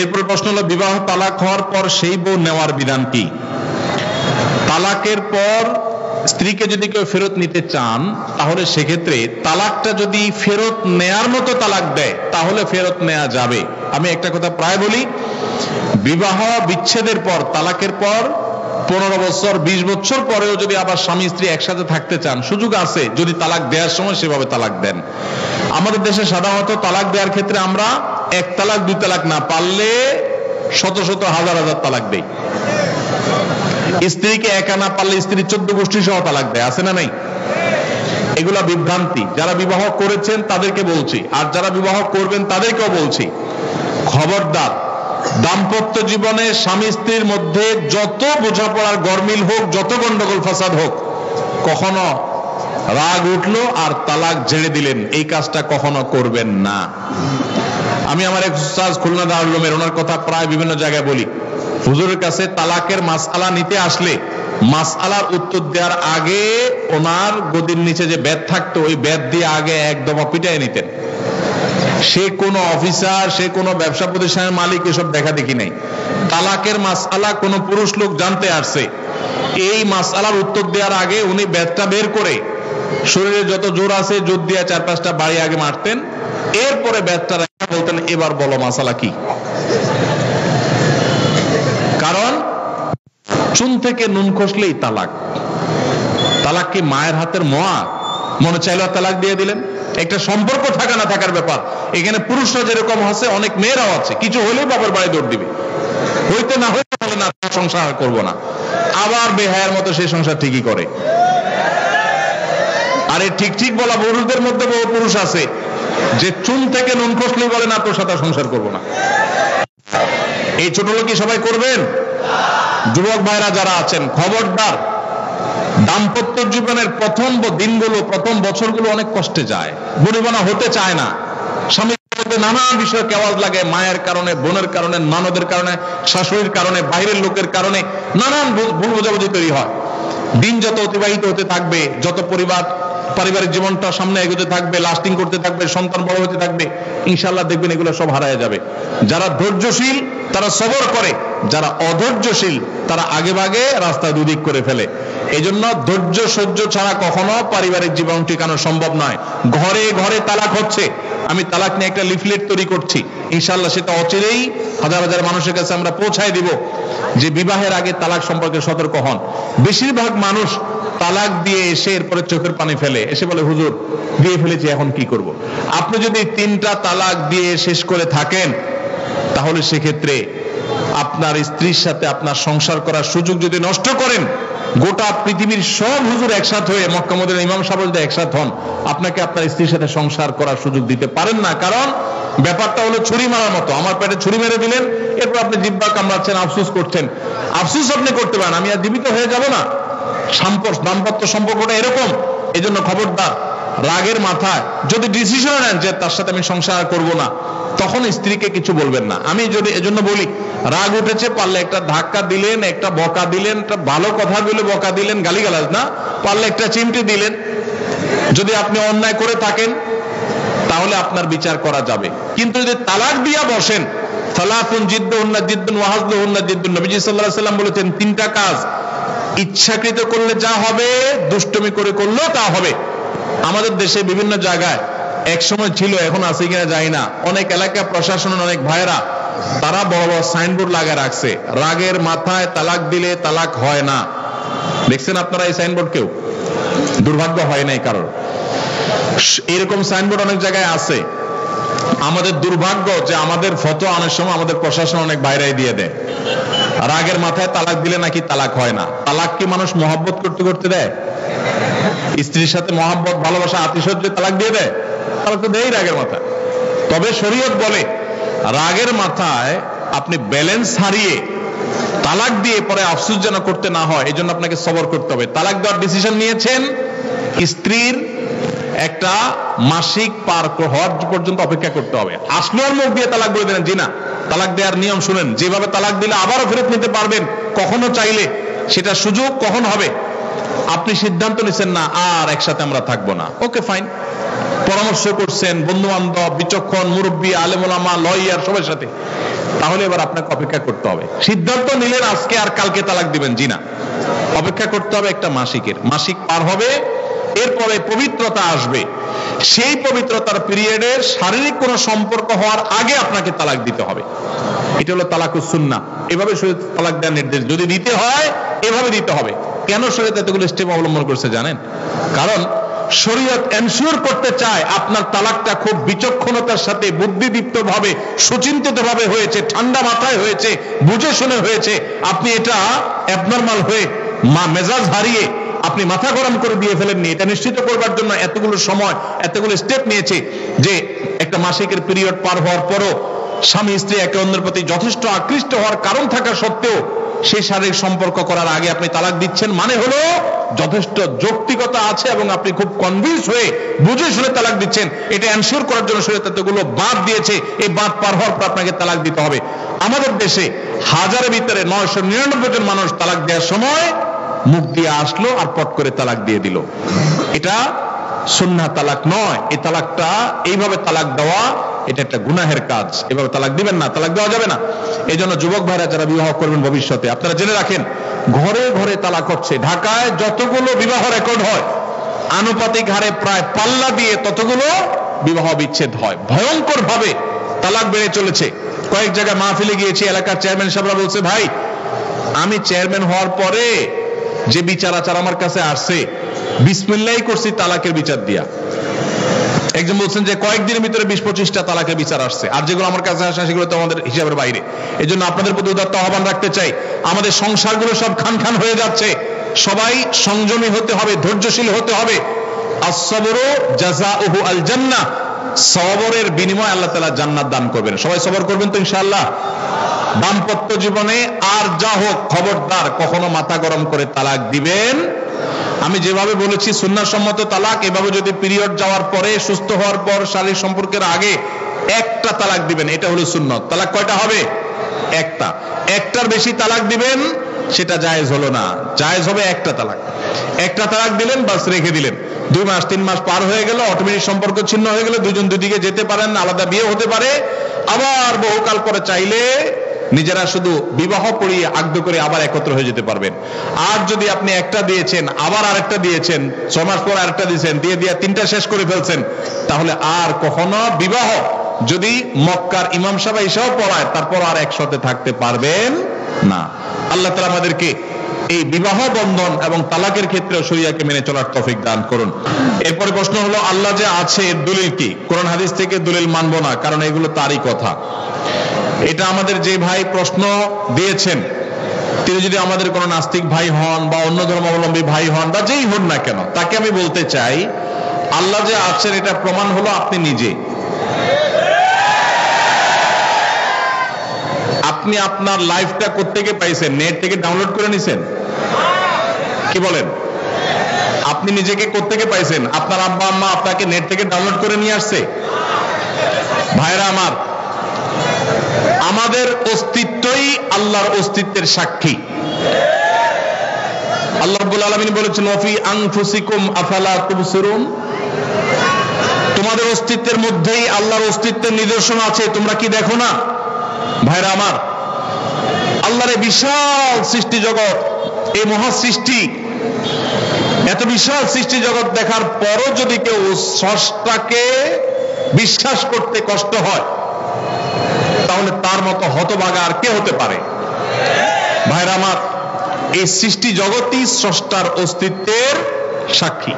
এরপর প্রশ্ন হলো, বিবাহ তালাক হওয়ার পর সেই বউ নেওয়ার বিধান কি? তালাকের পর স্ত্রীকে যদি কেউ ফেরত নিতে চান, তাহলে সেক্ষেত্রে তালাকটা যদি ফেরত নেয়ার মতো তালাক দেয়, তাহলে ফেরত নেওয়া যাবে। আমি একটা কথা প্রায় বলি, বিবাহ বিচ্ছেদের পর, তালাকের পর 15 বছর 20 বছর পরেও যদি আবার স্বামী স্ত্রী একসাথে থাকতে চান, সুযোগ আছে, যদি তালাক দেওয়ার সময় সেভাবে তালাক দেন। আমাদের দেশে সাধারণত তালাক দেওয়ার ক্ষেত্রে আমরা 1 তালাক 2 তালাক না, পারলে শত শত হাজার হাজার তালাক দেই। স্ত্রীকে একা না পারলে স্ত্রী 14 গোষ্ঠী সহ তালাক দেয়, আছে না নাই? এগুলা বিভ্রান্তি। যারা বিবাহ করেছেন তাদেরকে বলছি, আর যারা বিবাহ করবেন তাদেরকেও বলছি, খবরদার, দাম্পত্য জীবনে স্বামী স্ত্রীর মধ্যে যত বোঝাপড়ার গরমিল হোক, যত গন্ডগোল ফাসাদ হোক, কখনো রাগ উঠলো আর তালাক ঝেড়ে দিলেন, এই কাজটা কখনো করবেন না। আমি আমার এক উস্তাদ খুলনা দারুল উলুমের, ওনার কথা প্রায় বিভিন্ন জায়গায় বলি, হুজুরের কাছে তালাকের মাসআলা নিতে আসলে মাসআলার উত্তর দেওয়ার আগে ওনার গদির নিচে যে বেত থাকতো, ওই বেত দিয়ে আগে এক দফা পিটাই নিতেন। সে কোনো অফিসার, সে কোনো ব্যবসা প্রতিষ্ঠানের মালিক, এসব দেখা দেখি নাই। তালাকের মাসআলা কোন পুরুষ লোক জানতে আসছে, এই মাসআলার উত্তর দেওয়ার আগে উনি বেতটা বের করে শরীরে যত জোর আছে জোর দিয়ে 4-5টা বাড়ি আগে মারতেন, এরপরে বেতটা রেখে বলতেন, এবার বলো মাসআলা কি। কারণ চুন থেকে নুন খসলেই তালাক। তালাক কি মায়ের হাতের মোয়া? মনে চাইলে তালাক দিয়ে দিলেন। একটা সম্পর্ক থাকা না থাকার ব্যাপার। এখানে পুরুষরা যেরকম আছে, অনেক মেয়েরাও আছে, কিছু হলেই বাবার বাড়ি দৌড় দিবে, হইতে না হইতে বলে না, সংসার করব না, আবার বেহায়ের মতো সেই সংসার ঠিকই করে। আর এই ঠিক ঠিক বলা পুরুষদের মধ্যে বহু পুরুষ আছে যে চুন থেকে নুন খসলেই বলে না, তোর সাথে সংসার করব না। এই ছোট লোকই সবাই করবেন? যুবক ভাইরা যারা আছেন, খবরদার, দাম্পত্য জীবনের প্রথম দিনগুলো, প্রথম বছরগুলো অনেক কষ্টে যায়, বনিবনা হতে চায় না, স্বামীর নানান বিষয়ে কেওয়াজ লাগে, মায়ের কারণে, বোনের কারণে, ননদের কারণে, শাশুড়ির কারণে, বাইরের লোকের কারণে নানান ভুল বোঝাবুঝি তৈরি হয়। দিন যত অতিবাহিত হতে থাকবে, যত পারিবারিক জীবনটা সামনে এগোতে থাকবে, লাস্টিং করতে থাকবে, সন্তান বড় হতে থাকবে, ইনশাআল্লাহ দেখবেন এগুলো সব হারায় যাবে। যারা ধৈর্যশীল তারা সবর করে, যারা অধৈর্যশীল তারা আগে ভাগে রাস্তা দুদিক করে ফেলে। এই জন্য ধৈর্য সহ্য ছাড়া কখনো পারিবারিক জীবন টিকানো সম্ভব নয়। ঘরে ঘরে তালাক হচ্ছে, আমি তালাক নিয়ে একটা লিফলেট তৈরি করছি, ইনশাআল্লাহ সেটা অচিরেই হাজার হাজার মানুষের কাছে আমরা পৌঁছায় দিব যে বিবাহের আগে তালাক সম্পর্কে সতর্ক হন। বেশিরভাগ মানুষ তালাক দিয়ে এসে এরপরে চোখের পানি ফেলে, এসে বলে, হুজুর দিয়ে ফেলেছি, এখন কি করব। আপনি যদি 3টা তালাক দিয়ে শেষ করে থাকেন, তাহলে সেক্ষেত্রে আপনার স্ত্রীর সাথে আপনার সংসার করার সুযোগ যদি নষ্ট করেন, গোটা পৃথিবীর সব হুজুর একসাথে হয়ে, মক্কা মদিনার ইমাম সাহেব যদি একসাথে হন, আপনাকে আপনার স্ত্রীর সাথে সংসার করার সুযোগ দিতে পারেন না। কারণ ব্যাপারটা হলো ছুরি মারার মতো, আমার পেটে ছুরি মেরে দিলেন, এরপর আপনি জিহ্বা কামড়াচ্ছেন, আফসোস করছেন। আফসোস আপনি করতে পারেন, আমি আর জীবিত হয়ে যাব না। দাম্পত্য সম্পর্কটা এরকম। এই জন্য খবরদার, রাগের মাথায় যদি ডিসিশন নেন যে তার সাথে আমি সংসার করব না, তখন স্ত্রীকে কিছু বলবেন না। আমি যদি এজন্য বলি, রাগ উঠেছে, পারলে একটা ধাক্কা দিলেন, একটা বকা দিলেন, একটা ভালো কথা বলে বকা দিলেন, গালিগালাজ না, পারলে একটা চিমটি দিলেন। যদি আপনি অন্যায় করে থাকেন তাহলে আপনার বিচার করা যাবে। কিন্তু যদি তালাক দিয়া বসেন, সালাতুন জিদ্দুহুন্না জিদ্দুন ওয়া হাজলুহুন্না জিদ্দুন, নবীজি সাল্লাল্লাহু আলাইহি ওয়াসাল্লাম বলেছেন 3টা কাজ ইচ্ছাকৃত করলে যা হবে, দুষ্টুমি করে করলেও তা হবে। আমাদের দেশে বিভিন্ন জায়গায় এক সময় ছিল, এখন আছে কিনা জানি না, অনেক এলাকা প্রশাসনের অনেক ভাইরা তারা বড় বড় সাইনবোর্ড লাগিয়ে রাখছে, রাগের মাথায় তালাক দিলে তালাক হয় না। দেখছেন আপনারা এই সাইনবোর্ড? কেউ দুর্ভাগ্য হয় নাই কারোর, এরকম সাইনবোর্ড অনেক জায়গায় আছে। আমাদের দুর্ভাগ্য যে আমাদের ফতোয়া অনেক সময় আমাদের প্রশাসন অনেক বাইরে দিয়ে দেয়, রাগের মাথায় তালাক দিলে নাকি তালাক হয় না। তালাক কি মানুষ মহব্বত করতে করতে দেয়? স্ত্রীর সাথে মহব্বত, ভালোবাসা, আতিশয্যে তালাক দিয়ে দেয়? তালাক তো দেয় রাগের মাথায়। তবে শরীয়ত বলে, রাগের মাথায় আপনি ব্যালেন্স হারিয়ে তালাক দিয়ে পরে আফসোস যেন করতে না হয়, এই জন্য আপনাকে সবর করতে হবে। তালাক দেওয়ার ডিসিশন নিয়েছেন, স্ত্রীর একটা মাসিক পার হওয়ার পর্যন্ত অপেক্ষা করতে হবে। আসলে আর মুখ দিয়ে তালাক বলে দেন, জি না। তালাক দেওয়ার নিয়ম শুনেন, যেভাবে তালাক দিলে আবারও ফেরত নিতে পারবেন কখনো চাইলে, সেটা সুযোগ কখন হবে। আপনি সিদ্ধান্ত নিচ্ছেন না আর একসাথে আমরা থাকবো না, ওকে ফাইন, পরামর্শ করছেন বন্ধু বান্ধব, বিচক্ষণ মুরব্বী, আলেম ওলামা, লয়ার, সবার সাথে, তাহলে এবার আপনাকে অপেক্ষা করতে হবে। সিদ্ধান্ত নিলেন আজকে আর কালকে তালাক দিবেন, জি না, অপেক্ষা করতে হবে একটা মাসিক পার হবে, এরপরে পবিত্রতা আসবে। সেই পবিত্রতার পিরিয়ডে শারীরিক কোনো সম্পর্ক হওয়ার আগে আপনাকে তালাক দিতে হবে। এটা হলো তালাকুস সুন্নাহ। এভাবে শরীয়ত তালাক দেওয়ার নির্দেশ, যদি দিতে হয় এভাবে দিতে হবে। কেন শরীয়ত এতগুলো স্টেপ অবলম্বন করছে জানেন? কারণ শরীয়ত এনশিওর করতে চায় আপনার তালাকটা খুব বিচক্ষণতার সাথে, বুদ্ধিদীপ্ত ভাবে, সুচিন্তিত ভাবে হয়েছে, ঠান্ডা মাথায় হয়েছে, বুঝে শুনে হয়েছে। আপনি এটা অ্যাবনরমাল হয়ে মেজাজ হারিয়ে আপনি মাথা গরম করে দিয়ে ফেলেননি। এটা নিশ্চিত করবার জন্য এতগুলো সময়, এতগুলো স্টেপ নিয়েছে যে একটা মাসিকের পিরিয়ড পার হওয়ার পরও স্বামী স্ত্রী একে অন্যের প্রতি যথেষ্ট আকৃষ্ট হওয়ার কারণ থাকা সত্ত্বেও সেই শারীরিক সম্পর্ক করার আগে আপনি তালাক দিচ্ছেন, মানে হলো যথেষ্ট যৌক্তিকতা আছে এবং আপনি খুব কনভিন্স হয়ে বুঝে শুনে তালাক দিচ্ছেন। এটা এনশিওর করার জন্য শরীয়ত এতগুলো বাদ দিয়েছে। এই বাদ পার হওয়ার পর আপনাকে তালাক দিতে হবে। আমাদের দেশে হাজারের ভিতরে 999 জন মানুষ তালাক দেওয়ার সময় মুখ দিয়ে আসলো আর পট করে তালাক দিয়ে দিল। এটা সুন্নাহ তালাক নয়। এই তালাকটা, এইভাবে তালাক দেওয়া, এটা একটা গুনাহের কাজ। এভাবে তালাক দিবেন না, তালাক দেওয়া যাবে না। এই জন্য যুবক ভাইরা যারা বিবাহ করবেন ভবিষ্যতে, আপনারা জেনে রাখেন ঘরে ঘরে তালাক হচ্ছে। ঢাকায় যতগুলো বিবাহ রেকর্ড হয় আনুপাতিক হারে প্রায় পাল্লা দিয়ে ততগুলো বিবাহ বিচ্ছেদ হয়। ভয়ঙ্কর ভাবে তালাক বেড়ে চলেছে। কয়েক জায়গায় মাহফিলে গিয়েছি, এলাকার চেয়ারম্যান সাহেবরা বলছে, ভাই আমি চেয়ারম্যান হওয়ার পরে যে বিচার আচার আমার কাছে আসছে, বিসমিল্লাহি করছি তালাকের বিচার দিয়া। একজন বলছেন যে কয়েকদিনের ভিতরে 20-25টা তালাকের বিচার আসছে, আর যেগুলো আমার কাছে আসে সেগুলো তো আমাদের হিসাবের বাইরে। এই জন্য আপনাদের প্রতি উদাত্ত আহ্বান রাখতে চাই, আমাদের সংসারগুলো সব খান খান হয়ে যাচ্ছে। সবাই সংযমী হতে হবে, ধৈর্যশীল হতে হবে। as-sabru জাযাউহু আল জান্নাহ, সবরের বিনিময়ে আল্লাহ তাআলা জান্নাত দান করবেন। সবাই সবর করবেন তো ইনশাআল্লাহ। দাম্পত্য জীবনে আর যা হোক, খবরদার কখনো মাথা গরম করে তালাক দিবেন। আমি যেভাবে বলেছি সুন্নাহসম্মত তালাক, এভাবে যদি পিরিয়ড যাওয়ার পরে, সুস্থ হওয়ার পর, শারীরিক সম্পর্কের আগে একটা তালাক দিবেন, এটা হলো সুন্নাত। তালাক কয়টা হবে? একটা। একটার বেশি তালাক দিবেন সেটা জায়েজ হলো না, জায়েজ হবে একটা তালাক। একটা তালাক দিলেন, বাস রেখে দিলেন। 2 মাস 3 মাস পার হয়ে গেল, অটোমেটিক সম্পর্ক ছিন্ন হয়ে গেল, দুজন দুদিকে যেতে পারেন, আলাদা বিয়ে হতে পারে। আবার বহুকাল পরে চাইলে নিজেরা শুধু বিবাহ পড়িয়ে আগ্ধ করে আবার একত্র হয়ে যেতে পারবেন। আর যদি আপনি একটা দিয়েছেন, আবার আরেকটা দিয়েছেন, 6 মাস পর আরেকটা দিয়েছেন, দিয়ে 3টা শেষ করে ফেলছেন, তাহলে আর কখনো বিবাহ যদি মক্কার ইমাম সাহেব এসেও পড়ায়, তারপর আর একসাথে থাকতে পারবেন না। আল্লাহ তাআলা আমাদেরকে এই বিবাহ বন্ধন এবং তালাকের ক্ষেত্রে শরিয়াকে মেনে চলার তৌফিক দান করুন। এরপরে প্রশ্ন হলো, আল্লাহ যে আছে এর দলিল কি? কোরআন হাদিস থেকে দলিল মানবো না, কারণ এগুলো তারই কথা। এটা আমাদের যে ভাই প্রশ্ন দিয়েছেন, তিনি যদি আমাদের কোন নাস্তিক ভাই হন বা অন্য ধর্মাবলম্বী ভাই হন বা যেই হন না কেন, তাকে আমি বলতে চাই, আল্লাহ যে আছেন এটা প্রমাণ হলো আপনি নিজে। আপনি আপনার লাইফটা কোত্থেকে পাইছেন? নেট থেকে ডাউনলোড করে নিছেন? কি বলেন? আপনি নিজেকে কোত্থেকে পাইছেন? আপনার আব্বা আম্মা আপনাকে নেট থেকে ডাউনলোড করে নিয়ে আসছে? ভাইরা আমার, আমাদের অস্তিত্বই আল্লাহর অস্তিত্বের সাক্ষী। আল্লাহ রাব্বুল আলামিন বলেছেন, ওয়াফি আনফুসিকুম আফালা তুবসিরুন, তোমাদের অস্তিত্বের মধ্যেই আল্লাহর অস্তিত্বের নিদর্শন আছে, তোমরা কি দেখো না? ভাইরা আমার, আল্লাহর এই বিশাল সৃষ্টি জগৎ, এই মহা সৃষ্টি, এত বিশাল সৃষ্টি জগৎ দেখার পরও যদি কেউ স্রষ্টাকে বিশ্বাস করতে কষ্ট হয়, তাহলে তার মতো হতভাগা আর কে হতে পারে? ভাইরা আমার, এই সৃষ্টি জগৎই স্রষ্টার অস্তিত্বের সাক্ষী।